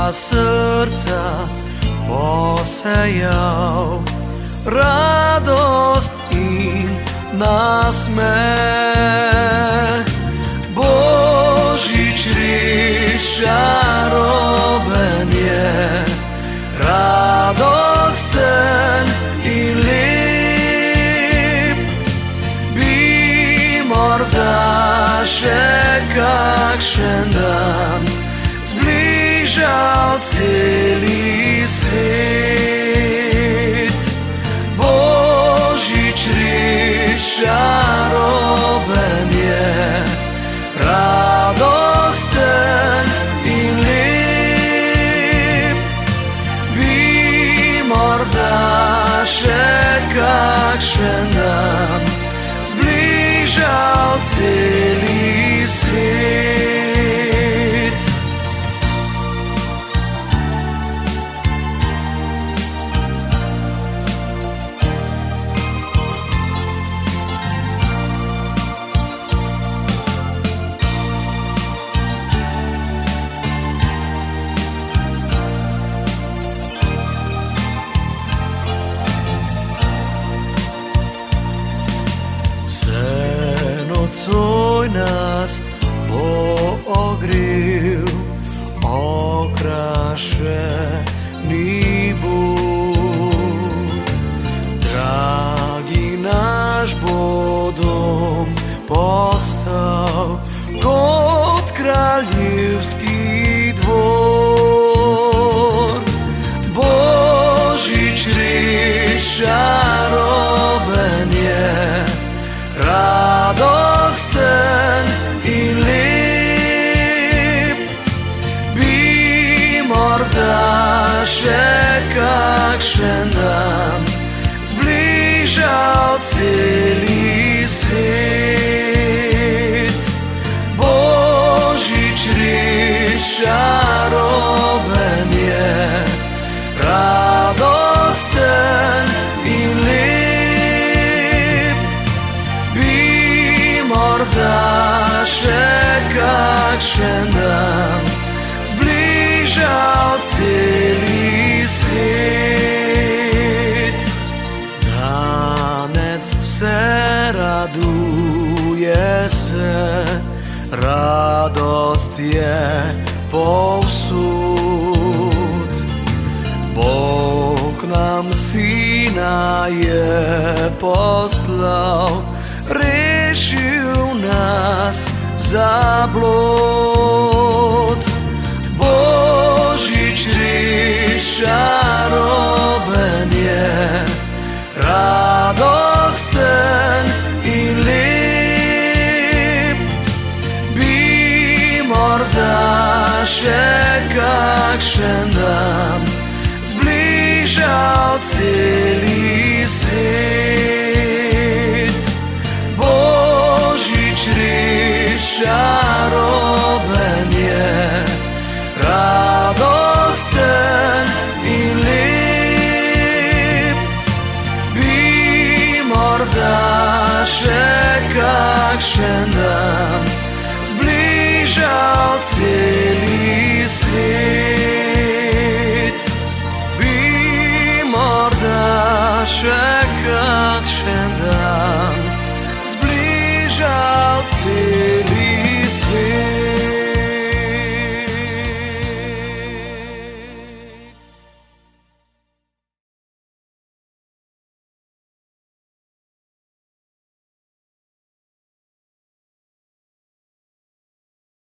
dla serca posejał radost i nasmech. Božič res čaroben je, radosten in lep. Bi morda še kakšen dan zbližal celi svet. Božič res čaroben je, radosten in lep. Bi morda še kakšen dan zbližal celi svet. Nocoj nas bo ogrel okrašeni Bog. Dragi naš bo dom postal kot kraljevski dvor. Božič res čaroben je, radosten in lep. Bi morda še kakšen dan zbližal celi svet. Božič res čaroben je, radosten in lep. Morda še kakšen dan zbližal celi svet. Danes vse raduje se, radost je povsod. Bog nam Sina je poslal, rešil nas zablod. Božič res čaroben je, radosten in lep. Bi morda še kakšen dan zbližal celi svet. Božič res čaroben je, radosten in lep. Bi morda še kakšen dan zbližal celi svet. Bi morda še kakšen dan zbližal celi svet.